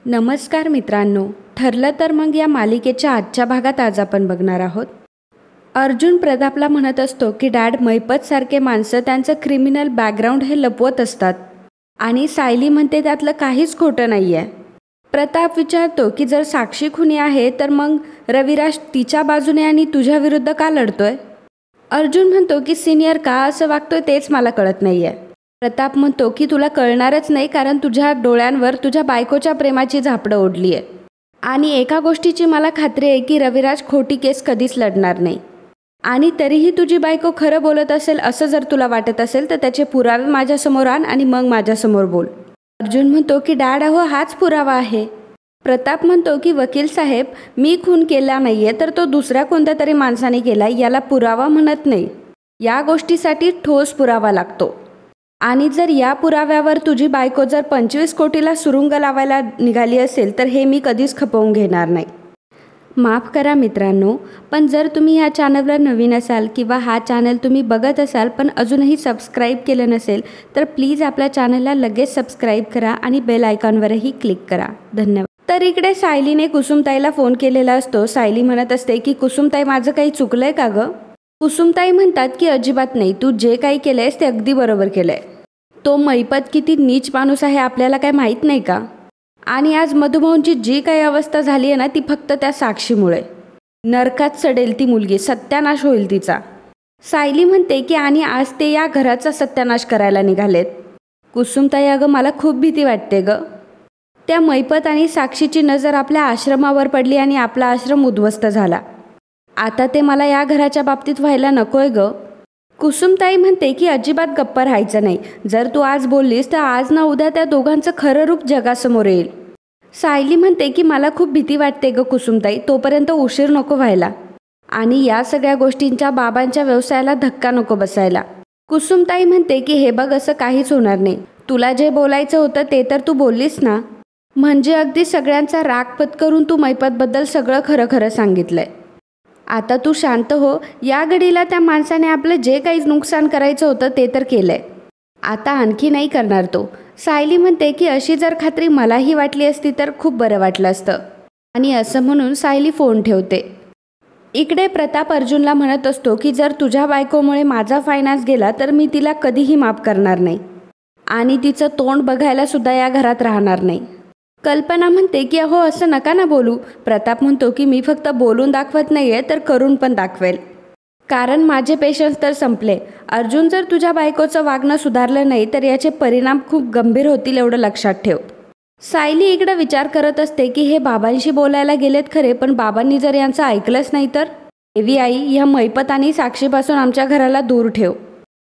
नमस्कार मित्रांनो, ठरलं तर मग या मालिकेच्या आजच्या भागात आज आपण बघणार आहोत. अर्जुन प्रतापला म्हणत असतो की डॅड, मैपतसारखे माणसं त्यांचं क्रिमिनल बॅकग्राऊंड हे लपवत असतात आणि सायली म्हणते त्यातलं काहीच खोटं नाही आहे. प्रताप विचारतो की जर साक्षी खुनी आहे तर मग रविराज तिच्या बाजूने आणि तुझ्या विरुद्ध का लढतोय. अर्जुन म्हणतो की सिनियर का असं वागतोय तेच मला कळत नाही आहे. प्रताप म्हणतो की तुला कळणारच नाही, कारण तुझ्या डोळ्यांवर तुझ्या बायकोच्या प्रेमाची झापडं ओढली आहे आणि एका गोष्टीची मला खात्री आहे की रविराज खोटी केस कधीच लढणार नाही. आणि तरीही तुझी बायको खरं बोलत असेल असं जर तुला वाटत असेल तर त्याचे पुरावे माझ्यासमोर आण आणि मग माझ्यासमोर बोल. अर्जुन म्हणतो की डॅड, अहो हाच पुरावा आहे. प्रताप म्हणतो की वकील साहेब, मी खून केला नाही आहे तर तो दुसऱ्या कोणत्या तरी माणसाने केला, याला पुरावा म्हणत नाही. या गोष्टीसाठी ठोस पुरावा लागतो आणि जर या पुराव्यावर तुझी बायको जर 25 कोटीला सुरुंग लावायला निघाली असेल तर हे मी कधीच खपवून घेणार नाही. माफ करा मित्रांनो, पण जर तुम्ही ह्या चॅनलवर नवीन असाल किंवा हा चॅनल तुम्ही बघत असाल पण अजूनही सबस्क्राईब केलं नसेल तर प्लीज आपल्या चॅनलला लगेच सबस्क्राईब करा आणि बेल आयकॉनवरही क्लिक करा. धन्यवाद. तर इकडे सायलीने कुसुमताईला फोन केलेला असतो. सायली म्हणत असते की कुसुमताई, माझं काही चुकलंय का गं? कुसुमताई म्हणतात की अजिबात नाही, तू जे काही केलंयस ते अगदी बरोबर केलंय. तो मैपत किती नीच माणूस आहे आपल्याला काय माहीत नाही का? आणि आज मधुभाऊंची जी काही अवस्था झाली आहे ना ती फक्त त्या साक्षीमुळे. नरकात चढेल ती मुलगी, सत्यानाश होईल तिचा. सायली म्हणते की आणि आज ते या घराचा सत्यानाश करायला निघालेत. कुसुमताई, अगं मला खूप भीती वाटते गं. त्या मैपत आणि साक्षीची नजर आपल्या आश्रमावर पडली आणि आपला आश्रम उद्ध्वस्त झाला. आता ते मला या घराच्या बाबतीत व्हायला नकोय गं. कुसुमताई म्हणते की अजिबात गप्प राहायचं नाही. जर तू आज बोललीस तर आज ना उद्या त्या दोघांचं खरं रूप जगासमोर येईल. सायली म्हणते की मला खूप भीती वाटते गं कुसुमताई, तोपर्यंत उशीर नको व्हायला आणि या सगळ्या गोष्टींच्या बाबांच्या व्यवसायाला धक्का नको बसायला. कुसुमताई म्हणते की हे बघ, असं काहीच होणार नाही. तुला जे बोलायचं होतं ते तर तू बोललीस ना. म्हणजे अगदी सगळ्यांचा राग पत्करून तू मैपतबद्दल सगळं खरं खरं सांगितलंय. आता तू शांत हो. या घडीला त्या माणसाने आपलं जे काही नुकसान करायचं होतं ते तर केलंय, आता आणखी नाही करणार तो. सायली म्हणते की अशी जर खात्री मलाही वाटली असती तर खूप बरं वाटलं असतं. आणि असं म्हणून सायली फोन ठेवते. इकडे प्रताप अर्जुनला म्हणत असतो की जर तुझ्या बायकोमुळे माझा फायनान्स गेला तर मी तिला कधीही माफ करणार नाही आणि तिचं तोंड बघायला सुद्धा या घरात राहणार नाही. कल्पना म्हणते की अहो असं नका ना बोलू. प्रताप म्हणतो की मी फक्त बोलून दाखवत नाही आहे तर करून पण दाखवेल, कारण माझे पेशन्स तर संपले. अर्जुन, जर तुझ्या बायकोचं वागणं सुधारलं नाही तर याचे परिणाम खूप गंभीर होतील, एवढं लक्षात ठेव. सायली इकडं विचार करत असते की हे बाबांशी बोलायला गेलेत खरे, पण बाबांनी जर यांचं ऐकलंच नाही तर. देवी आई, ह्या मैपत आणि साक्षीपासून आमच्या घराला दूर ठेव.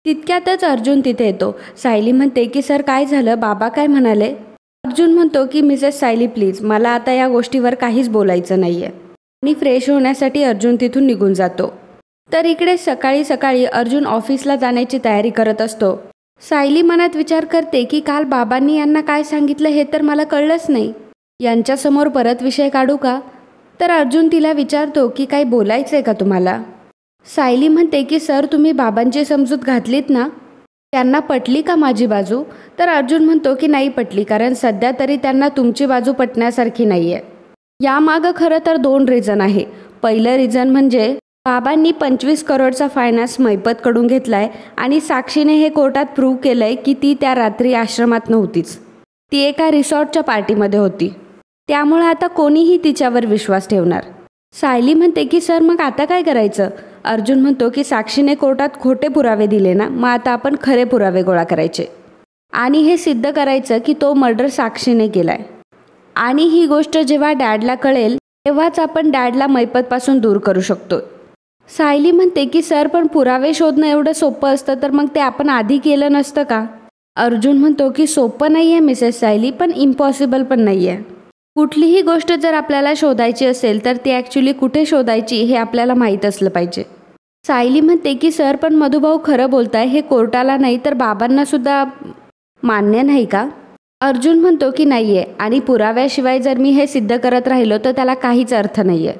तितक्यातच अर्जुन तिथे येतो. सायली म्हणते की सर काय झालं, बाबा काय म्हणाले? अर्जुन म्हणतो की मिसेस सायली प्लीज, मला आता या गोष्टीवर काहीच बोलायचं नाही आहे आणि फ्रेश होण्यासाठी अर्जुन तिथून निघून जातो. तर इकडे सकाळी सकाळी अर्जुन ऑफिसला जाण्याची तयारी करत असतो. सायली मनात विचार करते की काल बाबांनी यांना काय सांगितलं हे तर मला कळलंच नाही. यांच्यासमोर परत विषय काढू का? तर अर्जुन तिला विचारतो की काही बोलायचं आहे का तुम्हाला? सायली म्हणते की सर, तुम्ही बाबांची समजूत घातलीत ना, त्यांना पटली का माझी बाजू? तर अर्जुन म्हणतो की नाही पटली, कारण सध्या तरी त्यांना तुमची बाजू पटण्यासारखी नाही आहे. यामागं खरं तर 2 रिझन आहे. पहिलं रिझन म्हणजे बाबांनी 25 करोडचा फायनान्स मैपतकडून घेतला आहे आणि साक्षीने हे कोर्टात प्रूव्ह केलं आहे की ती त्या रात्री आश्रमात नव्हतीच, ती एका रिसॉर्टच्या पार्टीमध्ये होती. त्यामुळे आता कोणीही तिच्यावर विश्वास ठेवणार. सायली म्हणते की सर मग आता काय करायचं? अर्जुन म्हणतो की साक्षीने कोर्टात खोटे पुरावे दिले ना, मग आता आपण खरे पुरावे गोळा करायचे आणि हे सिद्ध करायचं की तो मर्डर साक्षीने केलाय. आणि ही गोष्ट जेव्हा डॅडला कळेल तेव्हाच आपण डॅडला मैपतपासून दूर करू शकतो. सायली म्हणते की सर, पण पुरावे शोधणं एवढं सोपं असतं तर मग ते आपण आधी केलं नसतं का? अर्जुन म्हणतो की सोपं नाही आहे मिसेस सायली, पण इम्पॉसिबल पण नाही आहे. कुठलीही गोष्ट जर आपल्याला शोधायची असेल तर ती ॲक्च्युली कुठे शोधायची हे आपल्याला माहीत असलं पाहिजे. सायली म्हणते की सर, पण मधुभाऊ खरं बोलताय, हे कोर्टाला नाही तर बाबांना सुद्धा मान्य नाही का? अर्जुन म्हणतो की नाही आहे आणि पुराव्याशिवाय जर मी हे सिद्ध करत राहिलो तर त्याला काहीच अर्थ नाही आहे.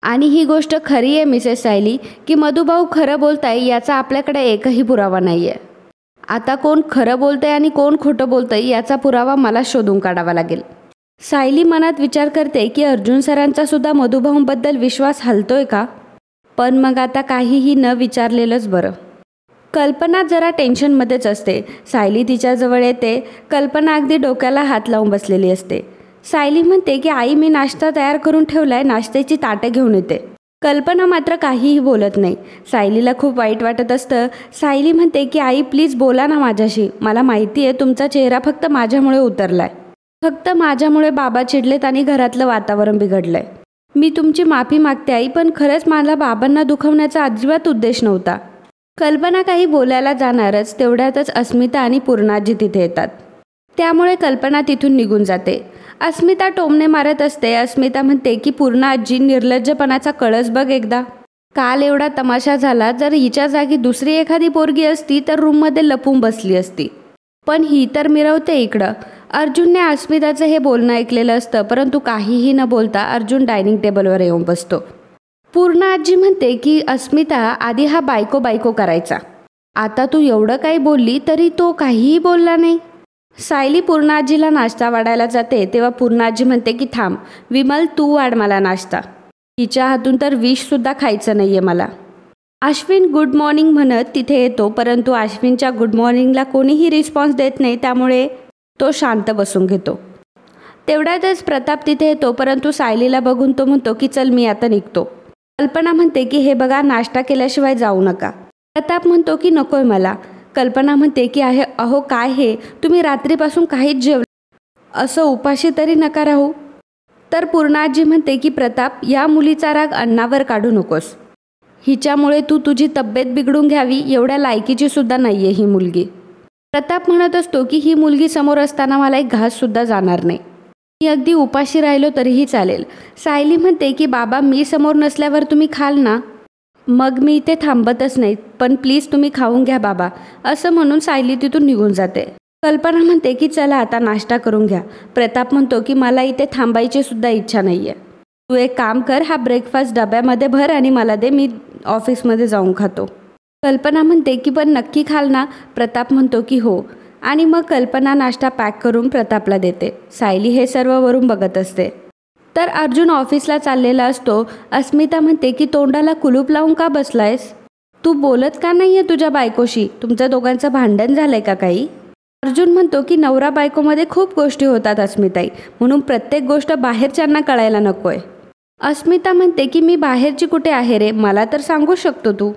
आणि ही गोष्ट खरी आहे मिसेस सायली की मधुभाऊ खरं बोलताय याचा आपल्याकडे एकही पुरावा नाही आहे. आता कोण खरं बोलतंय आणि कोण खोटं बोलतंय याचा पुरावा मला शोधून काढावा लागेल. सायली मनात विचार करते की अर्जुन सरांचा सुद्धा मधुभाऊंबद्दल विश्वास हलतोय का, पण मग आता काहीही न विचारलेलंच बरं. कल्पना जरा टेन्शनमध्येच असते. सायली तिच्याजवळ येते. कल्पना अगदी डोक्याला हात लावून बसलेली असते. सायली म्हणते की आई, मी नाश्ता तयार करून ठेवलाय, नाश्त्याची ताटं घेऊन येते. कल्पना मात्र काहीही बोलत नाही. सायलीला खूप वाईट वाटत असतं. सायली म्हणते की आई प्लीज बोला ना माझ्याशी. मला माहिती आहे तुमचा चेहरा फक्त माझ्यामुळे उतरलाय. फक्त माझ्यामुळे बाबा चिडलेत आणि घरातलं वातावरण बिघडलंय. मी तुमची माफी मागते आई, पण खरंच मला बाबांना दुखवण्याचा अजिबात उद्देश नव्हता. कल्पना काही बोलायला जाणारच तेवढ्यातच अस्मिता आणि पूर्णाजी तिथे येतात. त्यामुळे कल्पना तिथून निघून जाते. अस्मिता टोमणे मारत असते. अस्मिता म्हणते की पूर्णाजी, निर्लज्जपणाचा कळस बघ एकदा. काल एवढा तमाशा झाला, जर हिच्या जागी दुसरी एखादी पोरगी असती तर रूममध्ये लपून बसली असती, पण ही तर मिरवते इकडं. अर्जुनने अस्मिताचं हे बोलणं ऐकलेलं असतं, परंतु काहीही न बोलता अर्जुन डायनिंग टेबलवर येऊन बसतो. पूर्ण आजी म्हणते की अस्मिता, आधी हा बायको बायको करायचा, आता तू एवढं काही बोलली तरी तो काहीही बोलला नाही. सायली पूर्ण आजीला नाश्ता वाढायला जाते तेव्हा पूर्ण आजी म्हणते की थांब विमल, तू वाढ मला नाश्ता. हिच्या हातून तर विषसुद्धा खायचं नाही आहे मला. अश्विन गुड मॉर्निंग म्हणत तिथे येतो, परंतु अश्विनच्या गुड मॉर्निंगला कोणीही रिस्पॉन्स देत नाही, त्यामुळे तो शांत बसून घेतो. तेवढ्यातच प्रताप तिथे येतो, परंतु सायलीला बघून तो म्हणतो की चल मी आता निघतो. कल्पना म्हणते की हे बघा, नाश्ता केल्याशिवाय जाऊ नका. प्रताप म्हणतो की नकोय मला. कल्पना म्हणते की अहो काय हे, तुम्ही रात्रीपासून काहीच जेवलं, असं उपाशी तरी नका राहू. तर पूर्णाजी म्हणते की प्रताप, या मुलीचा राग अण्णावर काढू नकोस. हिच्यामुळे तू तुझी तब्येत बिघडून घ्यावी एवढ्या लायकीची सुद्धा नाही आहे ही मुलगी. प्रताप म्हणत असतो की ही मुलगी समोर असताना मला एक घाससुद्धा जाणार नाही. मी अगदी उपाशी राहिलो तरीही चालेल. सायली म्हणते की बाबा, मी समोर नसल्यावर तुम्ही खाल ना. मग मी इथे थांबतच नाही, पण प्लीज तुम्ही खाऊन घ्या बाबा, असं म्हणून सायली तिथून निघून जाते. कल्पना म्हणते की चला आता नाश्ता करून घ्या. प्रताप म्हणतो की मला इथे थांबायची सुद्धा इच्छा नाही आहे. तू एक काम कर, हा ब्रेकफास्ट डब्यामध्ये भर आणि मला दे, मी ऑफिसमध्ये जाऊन खातो. कल्पना म्हणते की पण नक्की खाल ना. प्रताप म्हणतो की हो, आणि मग कल्पना नाश्ता पॅक करून प्रतापला देते. सायली हे सर्व वरून बघत असते. तर अर्जुन ऑफिसला चाललेला असतो. अस्मिता म्हणते की तोंडाला कुलूप लावून का बसलायस, तू बोलत का नाही आहे तुझ्या बायकोशी, तुमच्या दोघांचं भांडण झालंय का काही. अर्जुन म्हणतो की नवरा बायकोमध्ये खूप गोष्टी होतात अस्मिताई, म्हणून प्रत्येक गोष्ट बाहेरच्यांना कळायला नकोय. अस्मिता म्हणते की मी बाहेरची कुठे आहे रे, मला तर सांगू शकतो तू.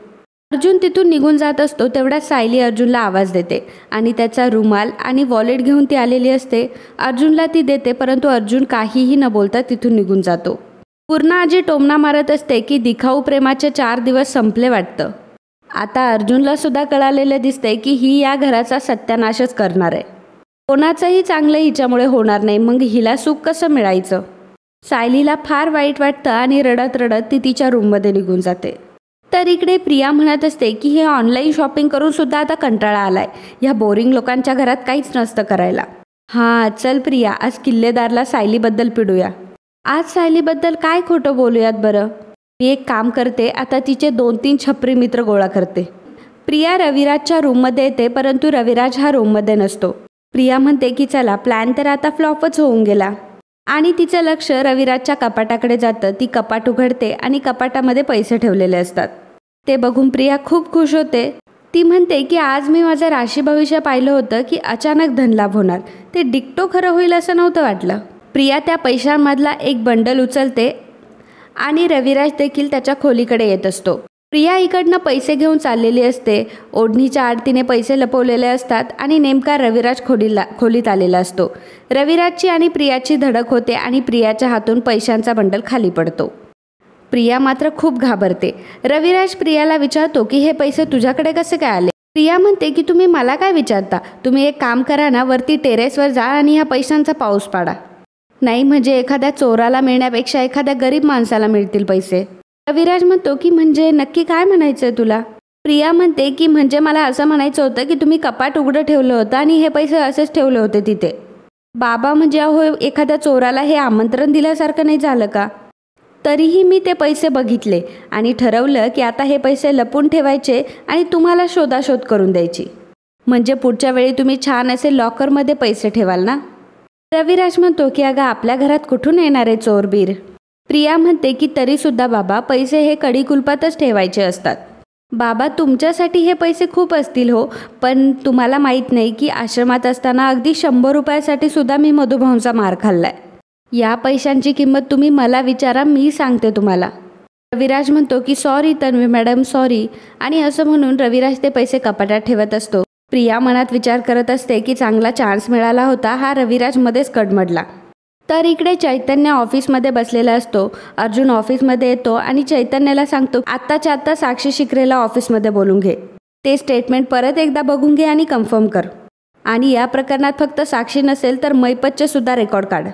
अर्जुन तिथून निघून जात असतो तेवढ्यात सायली अर्जुनला आवाज देते आणि त्याचा रुमाल आणि वॉलेट घेऊन ती आलेली असते. अर्जुनला ती देते, परंतु अर्जुन काहीही न बोलता तिथून निघून जातो. पूर्ण आजी टोमणा मारत असते की दिखाऊ प्रेमाचे 4 दिवस संपले वाटतं. आता अर्जुनला सुद्धा कळालेलं दिसतंय की ही या घराचा सत्यानाशच करणार आहे. कोणाचंही चांगलं हिच्यामुळे होणार नाही, मग हिला सुख कसं मिळायचं. सायलीला फार वाईट वाटतं आणि रडत रडत ती तिच्या रूममध्ये निघून जाते. तर इकडे प्रिया म्हणत असते की हे ऑनलाईन शॉपिंग करून सुद्धा आता कंटाळा आलाय, ह्या बोरिंग लोकांच्या घरात काहीच नसतं करायला. हां चल प्रिया, आज किल्लेदारला सायलीबद्दल पिडूया. आज सायलीबद्दल काय खोटं बोलूयात बरं. मी एक काम करते, आता तिचे 2-3 छपरी मित्र गोळा करते. प्रिया रविराजच्या रूममध्ये येते, परंतु रविराज हा रूममध्ये नसतो. प्रिया म्हणते की चला, प्लॅन तर आता फ्लॉपच होऊन गेला. आणि तिचं लक्ष रविराजच्या कपाटाकडे जातं. ती कपाट उघडते आणि कपाटामध्ये पैसे ठेवलेले असतात. ते बघून प्रिया खूप खुश होते. ती म्हणते की आज मी माझं राशी भविष्य पाहिलं होतं की अचानक धनलाभ होणार, ते डिक्टो खरं होईल असं नव्हतं वाटलं. प्रिया त्या पैशांमधला एक बंडल उचलते आणि रविराज देखील त्याच्या खोलीकडे येत असतो. प्रिया इकडनं पैसे घेऊन चाललेली असते. ओढणीच्या आडतीने पैसे लपवलेले असतात आणि नेमका रविराज खोलीत आलेला असतो. रविराजची आणि प्रियाची धडक होते आणि प्रियाच्या हातून पैशांचा बंडल खाली पडतो. प्रिया मात्र खूप घाबरते. रविराज प्रियाला विचारतो की हे पैसे तुझ्याकडे कसे काय आले. प्रिया म्हणते की तुम्ही मला काय विचारता, तुम्ही एक काम करा ना, वरती टेरेसवर जा आणि ह्या पैशांचा पाऊस पाडा. नाही म्हणजे एखाद्या चोराला मिळण्यापेक्षा एखाद्या गरीब माणसाला मिळतील पैसे. रविराज म्हणतो की म्हणजे नक्की काय म्हणायचं आहे तुला. प्रिया म्हणते की म्हणजे मला असं म्हणायचं होतं की तुम्ही कपाट उघडं ठेवलं होतं आणि हे पैसे असेच ठेवले होते तिथे. बाबा म्हणजे अहो, एखाद्या चोराला हे आमंत्रण दिल्यासारखं नाही झालं का. तरीही मी ते पैसे बघितले आणि ठरवलं की आता हे पैसे लपून ठेवायचे आणि तुम्हाला शोधाशोध करून द्यायची, म्हणजे पुढच्या वेळी तुम्ही छान असे लॉकरमध्ये पैसे ठेवाल ना. रविराज म्हणतो की अगं आपल्या घरात कुठून येणारे चोरबीर. प्रिया म्हणते की तरीसुद्धा बाबा पैसे हे कडी-कुलपातच ठेवायचे असतात. बाबा तुमच्यासाठी हे पैसे खूप असतील हो, पण तुम्हाला माहीत नाही की आश्रमात असताना अगदी 100 रुपयासाठी सुद्धा मी मधुभाऊंचा मार खाल्लाय. या पैशांची किंमत तुम्ही मला विचारा, मी सांगते तुम्हाला. रविराज म्हणतो की सॉरी तन्वी मॅडम सॉरी, आणि असं म्हणून रविराज ते पैसे कपाटात ठेवत असतो. प्रिया मनात विचार करत असते की चांगला चान्स मिळाला होता, हा रविराज मध्येच कडमडला. तर इकडे चैतन्य ऑफिसमध्ये बसलेला असतो. अर्जुन ऑफिसमध्ये येतो आणि चैतन्याला सांगतो आत्ताच्या आत्ता साक्षी शिकरेला ऑफिसमध्ये बोलून घे. ते स्टेटमेंट परत एकदा बघून घे आणि कन्फर्म कर. आणि या प्रकरणात फक्त साक्षी नसेल तर मैपतचे सुद्धा रेकॉर्ड काढ.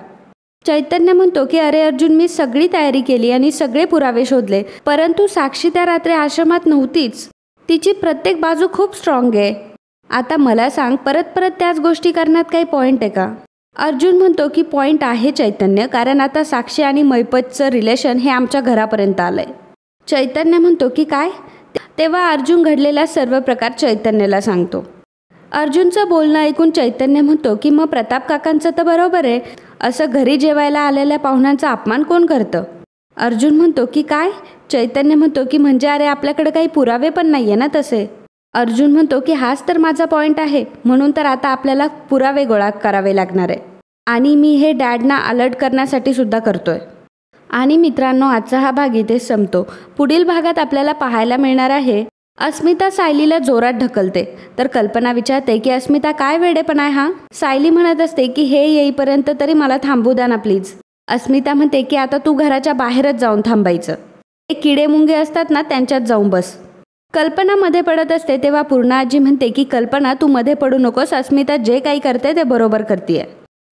चैतन्य म्हणतो की अरे अर्जुन, मी सगळी तयारी केली आणि सगळे पुरावे शोधले, परंतु साक्षी त्या रात्री आश्रमात नव्हतीच. तिची प्रत्येक बाजू खूप स्ट्रॉंग आहे. आता मला सांग, परत परत त्याच गोष्टी करण्यात काही पॉईंट आहे का? अर्जुन म्हणतो की पॉईंट आहे चैतन्य, कारण आता साक्षी आणि मैपतचं रिलेशन हे आमच्या घरापर्यंत आलंय. चैतन्य म्हणतो की काय? तेव्हा अर्जुन घडलेला सर्व प्रकार चैतन्याला सांगतो. अर्जुनचं बोलणं ऐकून चैतन्य म्हणतो की मग प्रताप काकांचं तर बरोबर आहे, असं घरी जेवायला आलेल्या पाहुण्यांचा अपमान कोण करतं? अर्जुन म्हणतो की काय? चैतन्य म्हणतो की म्हणजे अरे आपल्याकडे काही पुरावे पण नाहीये ना तसे. अर्जुन म्हणतो की हाच तर माझा पॉईंट आहे, म्हणून तर आता आपल्याला पुरावे गोळा करावे लागणार आहे, आणि मी हे डॅडना अलर्ट करण्यासाठी सुद्धा करतोय. आणि मित्रांनो, आजचा हा भाग इथेच संपतो. पुढील भागात आपल्याला पाहायला मिळणार आहे अस्मिता सायलीला जोरात ढकलते, तर कल्पना विचारते की अस्मिता काय वेडेपणा आहे हा? सायली म्हणत असते की हे येईपर्यंत तरी मला थांबू द्या ना प्लीज. अस्मिता म्हणते की आता तू घराच्या बाहेरच जाऊन थांबायचं, ते किडे मुंगे असतात ना त्यांच्यात जाऊन बस. कल्पना मध्ये पडत असते तेव्हा पूर्णा आजी म्हणते की कल्पना तू मध्ये पडू नकोस, अस्मिता जे काही करते ते बरोबर करतेय.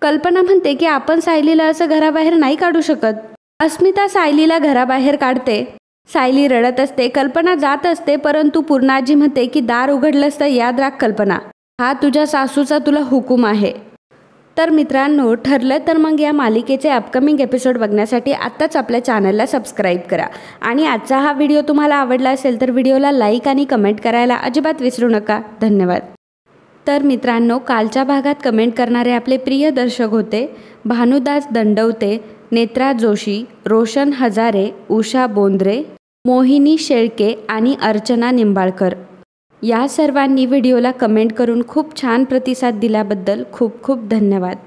कल्पना म्हणते की आपण सायलीला असं घराबाहेर नाही काढू शकत. अस्मिता सायलीला घराबाहेर काढते. सायली रडत असते, कल्पना जात असते, परंतु पूर्णा आजी म्हणते की दार उघडलंस तर याद राख कल्पना, हा तुझ्या सासूचा तुला हुकूम आहे. तर मित्रांनो, ठरलं तर मग या मालिकेचे अपकमिंग एपिसोड बघण्यासाठी आत्ताच आपल्या चॅनलला सबस्क्राईब करा. आणि आजचा हा व्हिडिओ तुम्हाला आवडला असेल तर व्हिडिओला लाईक आणि कमेंट करायला अजिबात विसरू नका. धन्यवाद. तर मित्रांनो, कालच्या भागात कमेंट करणारे आपले प्रिय दर्शक होते भानुदास दंडवते, नेत्रा जोशी, रोशन हजारे, उषा बोंद्रे, मोहिनी शेळके आणि अर्चना निंबाळकर. या सर्वांनी व्हिडिओला कमेंट करून खूप छान प्रतिसाद दिल्याबद्दल खूप खूप धन्यवाद.